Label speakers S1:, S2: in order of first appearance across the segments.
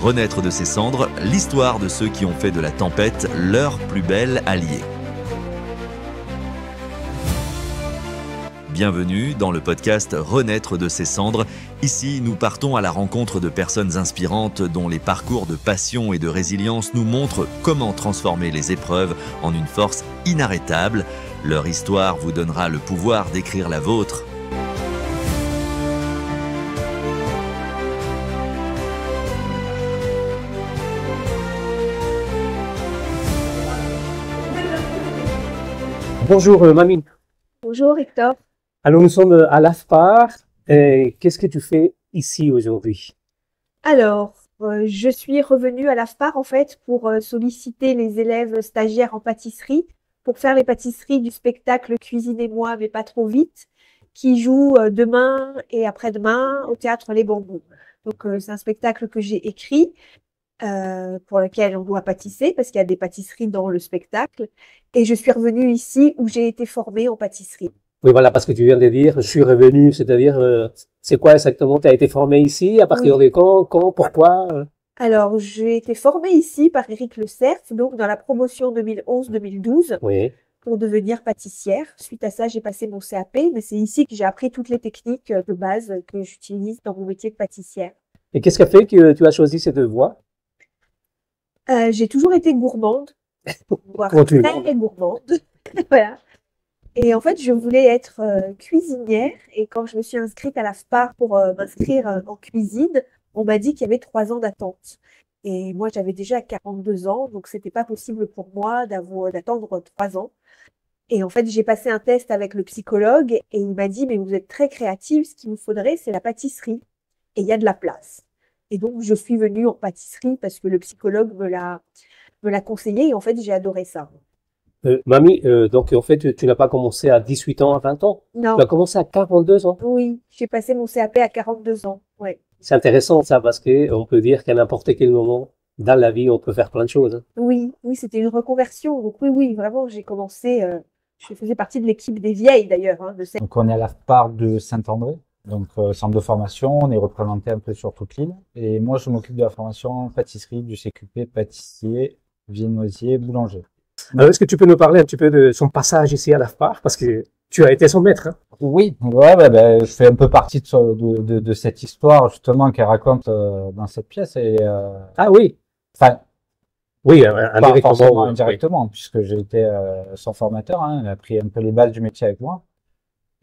S1: Renaître de ses cendres, l'histoire de ceux qui ont fait de la tempête leur plus belle alliée. Bienvenue dans le podcast Renaître de ses cendres. Ici, nous partons à la rencontre de personnes inspirantes dont les parcours de passion et de résilience nous montrent comment transformer les épreuves en une force inarrêtable. Leur histoire vous donnera le pouvoir d'écrire la vôtre.
S2: Bonjour Mamie.
S3: Bonjour Hector.
S2: Alors nous sommes à l'AFPAR. Qu'est-ce que tu fais ici aujourd'hui?
S3: Alors, je suis revenue à l'AFPAR en fait pour solliciter les élèves stagiaires en pâtisserie pour faire les pâtisseries du spectacle Cuisinez-moi mais pas trop vite qui joue demain et après-demain au théâtre Les Bambous. Donc c'est un spectacle que j'ai écrit pour lequel on doit pâtisser parce qu'il y a des pâtisseries dans le spectacle et je suis revenue ici où j'ai été formée en pâtisserie.
S2: Oui, voilà, parce que tu viens de dire, je suis revenu, c'est-à-dire, c'est quoi exactement? Tu as été formé ici, à partir de quand, pourquoi?
S3: Alors, j'ai été formée ici par Éric Le Cerf, donc dans la promotion 2011-2012,
S2: Oui.
S3: pour devenir pâtissière. Suite à ça, j'ai passé mon CAP, mais c'est ici que j'ai appris toutes les techniques de base que j'utilise dans mon métier de pâtissière.
S2: Et qu'est-ce qui a fait que tu as choisi cette voie?
S3: J'ai toujours été gourmande, voire
S2: Comment tu
S3: très gourmande. Voilà. Et en fait, je voulais être cuisinière. Et quand je me suis inscrite à l'AFPAR pour m'inscrire en cuisine, on m'a dit qu'il y avait 3 ans d'attente. Et moi, j'avais déjà 42 ans, donc c'était pas possible pour moi d'attendre 3 ans. Et en fait, j'ai passé un test avec le psychologue et il m'a dit, mais vous êtes très créative, ce qu'il vous faudrait, c'est la pâtisserie. Et il y a de la place. Et donc, je suis venue en pâtisserie parce que le psychologue me l'a conseillé et en fait, j'ai adoré ça.
S2: Mamie, donc en fait, tu n'as pas commencé à 18 ans, à 20 ans?
S3: Non.
S2: Tu as commencé à 42 ans?
S3: Oui, j'ai passé mon CAP à 42 ans. Ouais.
S2: C'est intéressant ça, parce que on peut dire qu'à n'importe quel moment dans la vie, on peut faire plein de choses. Hein.
S3: Oui, c'était une reconversion. Donc oui, vraiment, j'ai commencé. Je faisais partie de l'équipe des vieilles d'ailleurs. Hein,
S4: Donc on est à l'AFPAR de Saint-André, donc centre de formation. On est représenté un peu sur toute l'île. Et moi, je m'occupe de la formation pâtisserie du CQP pâtissier, viennoisier, boulanger.
S2: Alors, est-ce que tu peux nous parler un petit peu de son passage ici à l'AFPAR, parce que tu as été son maître, hein?
S4: Oui, ouais, je fais un peu partie de cette histoire justement qu'elle raconte dans cette pièce. Et
S2: Ah oui.
S4: enfin,
S2: Oui,
S4: pas forcément
S2: oui.
S4: indirectement, puisque j'ai été son formateur. Hein, elle a appris un peu les bases du métier avec moi.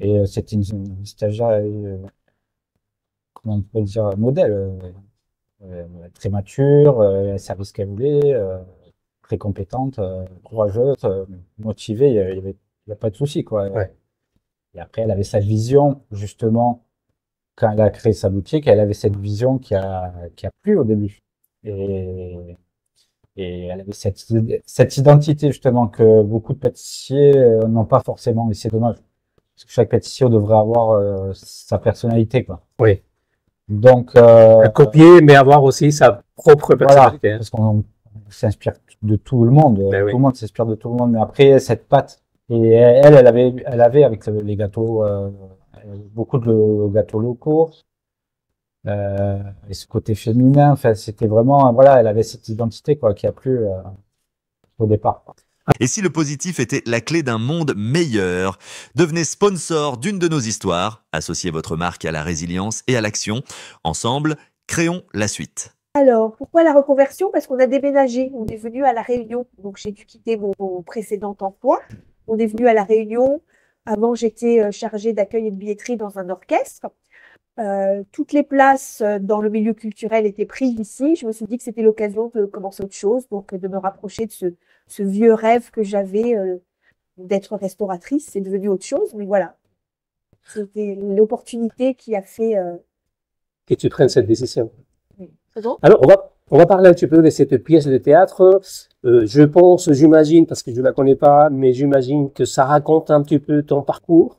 S4: Et c'était une stagiaire, comment on peut dire, modèle, très mature, elle savait ce qu'elle voulait, très compétente, courageuse, motivée. Il y a pas de souci, quoi.
S2: Ouais.
S4: Et après, elle avait sa vision, justement, quand elle a créé sa boutique, elle avait cette vision qui a plu au début. Et elle avait cette identité, justement, que beaucoup de pâtissiers n'ont pas forcément. Et c'est dommage. Parce que chaque pâtissier devrait avoir sa personnalité, quoi.
S2: Oui.
S4: Donc,
S2: copier, mais avoir aussi sa propre personnalité.
S4: Voilà, parce qu'on s'inspire de tout le monde.
S2: Ben
S4: tout
S2: oui.
S4: le monde s'inspire de tout le monde. Mais après, cette patte, et elle avait avec les gâteaux, beaucoup de gâteaux locaux, et ce côté féminin. Enfin, c'était vraiment, voilà, elle avait cette identité, quoi, qui a plu au départ.
S1: Et si le positif était la clé d'un monde meilleur? Devenez sponsor d'une de nos histoires. Associez votre marque à la résilience et à l'action. Ensemble, créons la suite.
S3: Alors, pourquoi la reconversion? Parce qu'on a déménagé. On est venu à La Réunion. Donc, j'ai dû quitter mon précédent emploi. On est venu à La Réunion. Avant, j'étais chargée d'accueil et de billetterie dans un orchestre. Toutes les places dans le milieu culturel étaient prises ici. Je me suis dit que c'était l'occasion de commencer autre chose, donc de me rapprocher de ce vieux rêve que j'avais d'être restauratrice. C'est devenu autre chose, mais voilà. C'était l'opportunité qui a fait...
S2: Que tu prennes cette décision.
S3: Pardon ?
S2: Alors, on va parler un petit peu de cette pièce de théâtre. Je pense, j'imagine, parce que je la connais pas, mais j'imagine que ça raconte un petit peu ton parcours.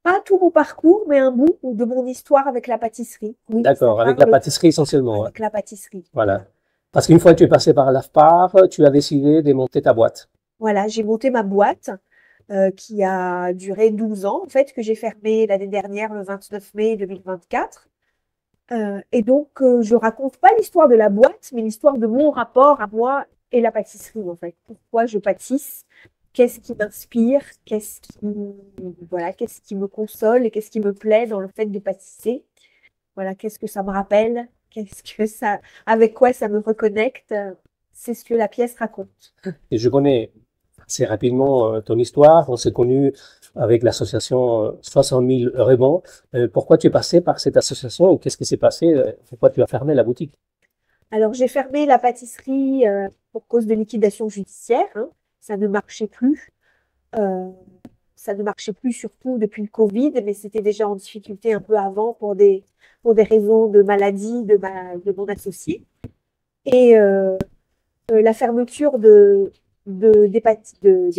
S3: Pas tout mon parcours, mais un bout de mon histoire avec la pâtisserie. Oui,
S2: D'accord, avec la pâtisserie essentiellement.
S3: avec la pâtisserie.
S2: Voilà. Parce qu'une fois que tu es passé par l'AFPAR, tu as décidé de monter ta boîte.
S3: Voilà, j'ai monté ma boîte qui a duré 12 ans, en fait, que j'ai fermée l'année dernière, le 29 mai 2024. Et donc, je raconte pas l'histoire de la boîte, mais l'histoire de mon rapport à moi et la pâtisserie, en fait. Pourquoi je pâtisse? Qu'est-ce qui m'inspire? Qu'est-ce qui me console et qu'est-ce qui me plaît dans le fait de pâtisser? Voilà, qu'est-ce que ça me rappelle? Avec quoi ça me reconnecte? C'est ce que la pièce raconte.
S2: Et je connais assez rapidement ton histoire. On s'est connus avec l'association 60 000 Rebonds. Pourquoi tu es passé par cette association et qu'est-ce qui s'est passé? Pourquoi tu as fermé la boutique?
S3: Alors, j'ai fermé la pâtisserie pour cause de liquidation judiciaire, hein. Ça ne marchait plus. Ça ne marchait plus surtout depuis le Covid, mais c'était déjà en difficulté un peu avant pour des raisons de maladie de mon associé. Et la fermeture des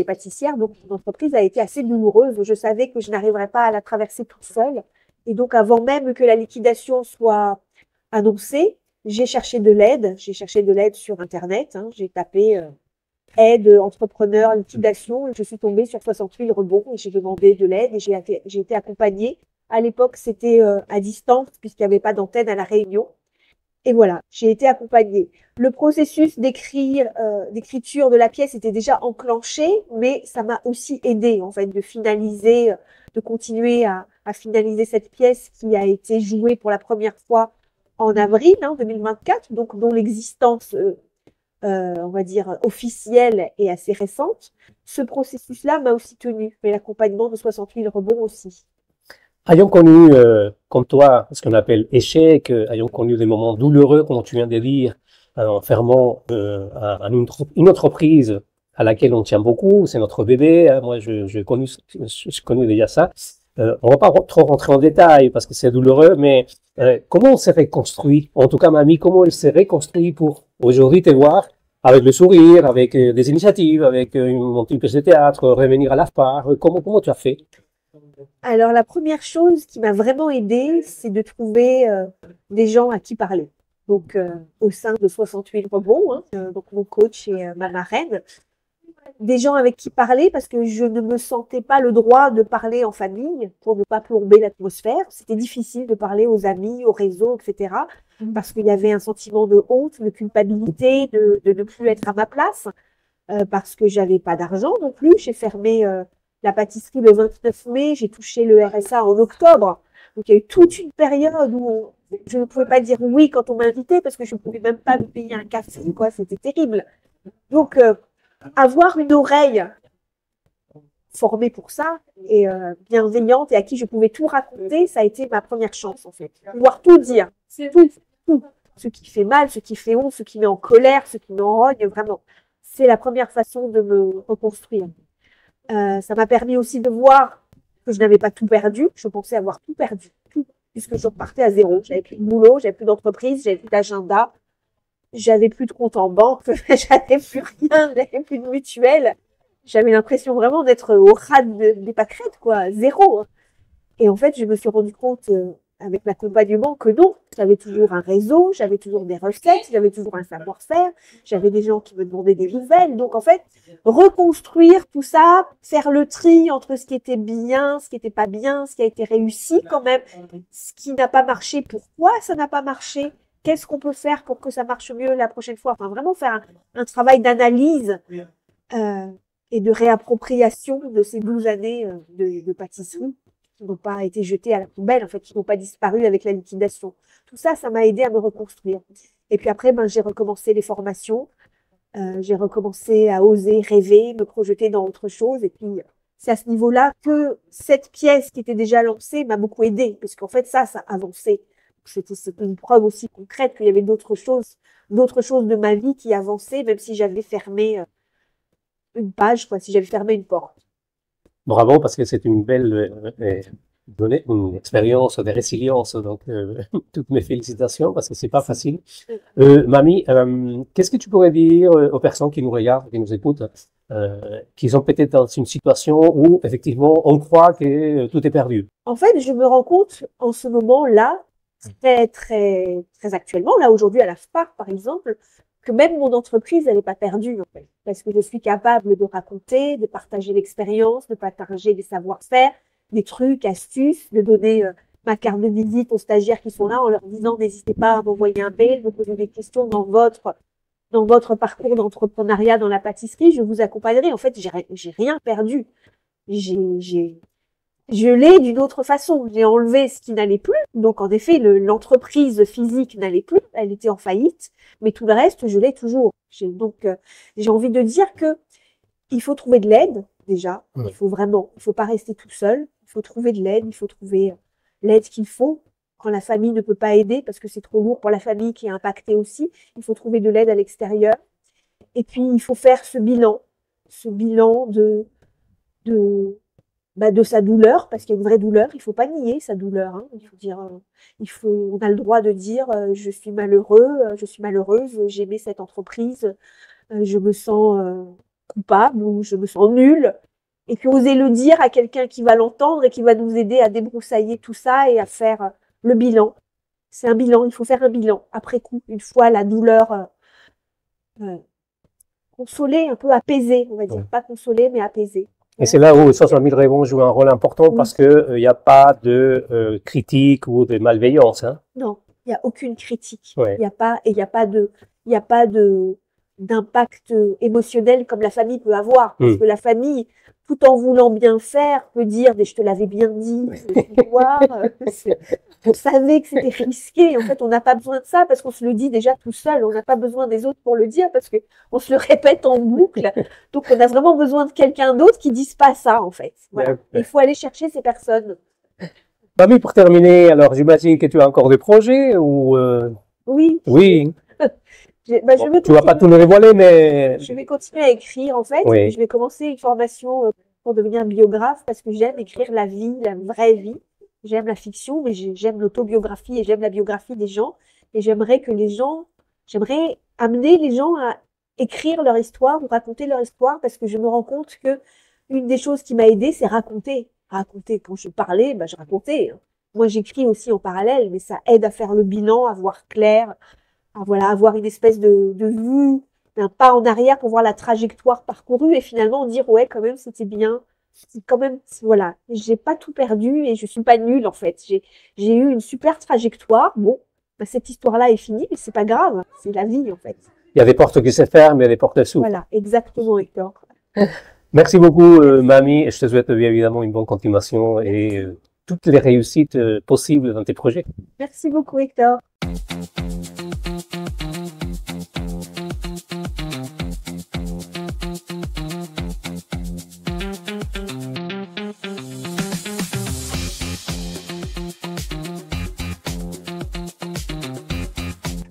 S3: pâtissières, donc mon entreprise a été assez douloureuse. Je savais que je n'arriverais pas à la traverser toute seule. Et donc, avant même que la liquidation soit annoncée, j'ai cherché de l'aide. J'ai cherché de l'aide sur Internet, hein. J'ai tapé aide, entrepreneur, liquidation. Et je suis tombée sur 60 000 rebonds et j'ai demandé de l'aide et j'ai été accompagnée. À l'époque, c'était à distance puisqu'il n'y avait pas d'antenne à La Réunion. Et voilà, j'ai été accompagnée. Le processus d'écriture de la pièce était déjà enclenché, mais ça m'a aussi aidé en fait de finaliser, de continuer à finaliser cette pièce qui a été jouée pour la première fois en avril 2024, donc dont l'existence, on va dire, officielle est assez récente. Ce processus-là m'a aussi tenu, mais l'accompagnement de 60 000 rebonds aussi.
S2: Ayant connu, comme toi, ce qu'on appelle échec, ayant connu des moments douloureux, comme tu viens de dire, en fermant une entreprise à laquelle on tient beaucoup, c'est notre bébé, hein, moi je connais déjà ça. On va pas trop rentrer en détail parce que c'est douloureux, mais comment on s'est reconstruit? En tout cas, mamie, comment elle s'est reconstruite pour aujourd'hui te voir avec le sourire, avec des initiatives, avec une pièce de théâtre, revenir à l'AFPAR? Comment tu as fait?
S3: Alors, la première chose qui m'a vraiment aidée, c'est de trouver des gens à qui parler. Donc, au sein de 68 rebonds, hein, donc mon coach et ma marraine, des gens avec qui parler parce que je ne me sentais pas le droit de parler en famille pour ne pas plomber l'atmosphère. C'était difficile de parler aux amis, au réseau, etc. Parce qu'il y avait un sentiment de honte, de culpabilité, de ne plus être à ma place, parce que j'avais pas d'argent non plus. J'ai fermé la pâtisserie le 29 mai, j'ai touché le RSA en octobre. Donc, il y a eu toute une période où je ne pouvais pas dire oui quand on m'invitait parce que je ne pouvais même pas me payer un café, quoi. C'était terrible. Donc, avoir une oreille formée pour ça et bienveillante et à qui je pouvais tout raconter, ça a été ma première chance, en fait. Pouvoir tout dire. Tout. Ce qui fait mal, ce qui fait honte, ce qui met en colère, ce qui me rogne, vraiment. C'est la première façon de me reconstruire. Ça m'a permis aussi de voir que je n'avais pas tout perdu. Je pensais avoir tout perdu, tout, puisque je repartais à zéro. J'avais plus de boulot, j'avais plus d'entreprise, j'avais plus d'agenda, j'avais plus de compte en banque, j'avais plus rien, j'avais plus de mutuelle. J'avais l'impression vraiment d'être au ras des pâquerettes, quoi, zéro. Et en fait, je me suis rendu compte avec l'accompagnement que non, j'avais toujours un réseau, j'avais toujours des recettes, j'avais toujours un savoir-faire, j'avais des gens qui me demandaient des nouvelles. Donc en fait, reconstruire tout ça, faire le tri entre ce qui était bien, ce qui n'était pas bien, ce qui a été réussi quand même, ce qui n'a pas marché, pourquoi ça n'a pas marché, qu'est-ce qu'on peut faire pour que ça marche mieux la prochaine fois. Enfin, vraiment faire un travail d'analyse et de réappropriation de ces 12 années de pâtisserie qui n'ont pas été jetées à la poubelle, en fait, qui n'ont pas disparu avec la liquidation. Tout ça, ça m'a aidé à me reconstruire. Et puis après, j'ai recommencé les formations, j'ai recommencé à oser rêver, me projeter dans autre chose. Et puis, c'est à ce niveau-là que cette pièce qui était déjà lancée m'a beaucoup aidée, puisqu'en fait, ça avançait. C'était une preuve aussi concrète qu'il y avait d'autres choses de ma vie qui avançaient, même si j'avais fermé une page, quoi, si j'avais fermé une porte.
S2: Bravo, parce que c'est une belle une expérience de résilience. Donc, toutes mes félicitations, parce que c'est pas facile. Mamie, qu'est-ce que tu pourrais dire aux personnes qui nous regardent, qui nous écoutent, qui sont peut-être dans une situation où, effectivement, on croit que tout est perdu?
S3: En fait, je me rends compte en ce moment-là, très actuellement, là, aujourd'hui, à la FPAR, par exemple, que même mon entreprise, elle n'est pas perdue, en fait. Parce que je suis capable de raconter, de partager l'expérience, de partager des savoir-faire, des trucs, astuces, de donner ma carte de visite aux stagiaires qui sont là en leur disant n'hésitez pas à m'envoyer un mail, me poser des questions dans votre parcours d'entrepreneuriat dans la pâtisserie, je vous accompagnerai. En fait, j'ai rien perdu. Je l'ai d'une autre façon. J'ai enlevé ce qui n'allait plus. Donc, en effet, l'entreprise physique n'allait plus. Elle était en faillite. Mais tout le reste, je l'ai toujours. Donc, j'ai envie de dire que il faut trouver de l'aide, déjà.
S2: Ouais.
S3: Il faut pas rester tout seul. Il faut trouver de l'aide. Il faut trouver l'aide qu'il faut. Quand la famille ne peut pas aider, parce que c'est trop lourd pour la famille qui est impactée aussi, il faut trouver de l'aide à l'extérieur. Et puis, il faut faire ce bilan de sa douleur, parce qu'il y a une vraie douleur. Il faut pas nier sa douleur, hein. Il faut dire, on a le droit de dire, je suis malheureuse, j'ai aimé cette entreprise, je me sens coupable ou je me sens nulle. Et puis, oser le dire à quelqu'un qui va l'entendre et qui va nous aider à débroussailler tout ça et à faire le bilan. C'est un bilan, il faut faire un bilan après coup, une fois la douleur consolée, un peu apaisée, on va dire.
S2: Ouais.
S3: Pas consolée, mais apaisée.
S2: Et c'est là où 60 000 raisons jouent un rôle important
S3: Oui.
S2: parce que y a pas de critique ou de malveillance, hein.
S3: Non, il n'y a aucune critique.
S2: Ouais.
S3: Il n'y a pas d'impact émotionnel comme la famille peut avoir. Parce que la famille, tout en voulant bien faire, peut dire, mais je te l'avais bien dit, on savait que c'était risqué. En fait, on n'a pas besoin de ça parce qu'on se le dit déjà tout seul. On n'a pas besoin des autres pour le dire parce que on se le répète en boucle. Donc, on a vraiment besoin de quelqu'un d'autre qui dise pas ça, en fait. Voilà. Il faut aller chercher ces personnes.
S2: Mamie, pour terminer, alors j'imagine que tu as encore des projets ou
S3: Oui.
S2: Oui.
S3: Je veux
S2: Tu vas pas tout nous dévoiler, mais
S3: je vais continuer à écrire, en fait.
S2: Oui.
S3: Je vais commencer une formation pour devenir biographe parce que j'aime écrire la vie, la vraie vie. J'aime la fiction, mais j'aime l'autobiographie et j'aime la biographie des gens. Et j'aimerais amener les gens à écrire leur histoire ou raconter leur histoire parce que je me rends compte que une des choses qui m'a aidée, c'est raconter. Raconter. Quand je parlais, je racontais. Moi, j'écris aussi en parallèle, mais ça aide à faire le bilan, à voir clair, à avoir une espèce de vue, un pas en arrière pour voir la trajectoire parcourue et finalement dire ouais, quand même, c'était bien. Quand même, voilà, j'ai pas tout perdu et je suis pas nulle en fait. J'ai eu une super trajectoire. Bon, cette histoire-là est finie, mais c'est pas grave, c'est la vie en fait.
S2: il y a des portes qui se ferment, il y a des portes qui s'ouvrent.
S3: Voilà, exactement, Hector.
S2: Merci beaucoup, Mamie. Je te souhaite bien évidemment une bonne continuation et toutes les réussites possibles dans tes projets.
S3: Merci beaucoup, Hector.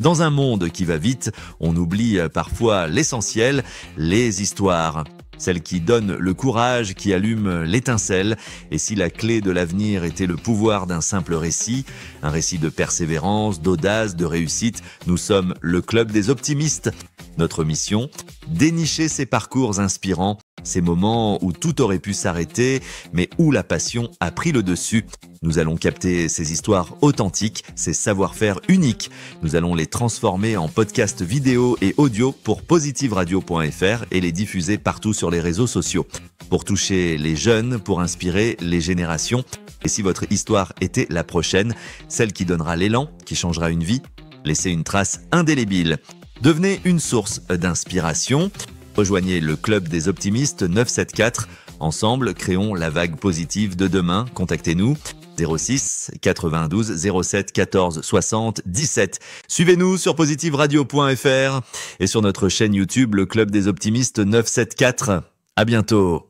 S1: Dans un monde qui va vite, on oublie parfois l'essentiel, les histoires. Celles qui donnent le courage, qui allument l'étincelle. Et si la clé de l'avenir était le pouvoir d'un simple récit, un récit de persévérance, d'audace, de réussite, nous sommes le Club des Optimistes. Notre mission, dénicher ces parcours inspirants, ces moments où tout aurait pu s'arrêter, mais où la passion a pris le dessus. Nous allons capter ces histoires authentiques, ces savoir-faire uniques. Nous allons les transformer en podcasts vidéo et audio pour positiveradio.fr et les diffuser partout sur les réseaux sociaux. Pour toucher les jeunes, pour inspirer les générations. Et si votre histoire était la prochaine, celle qui donnera l'élan, qui changera une vie, laissez une trace indélébile. Devenez une source d'inspiration. Rejoignez le Club des Optimistes 974. Ensemble, créons la vague positive de demain. Contactez-nous 06 92 07 14 60 17. Suivez-nous sur positiveradio.fr et sur notre chaîne YouTube, le Club des Optimistes 974. À bientôt.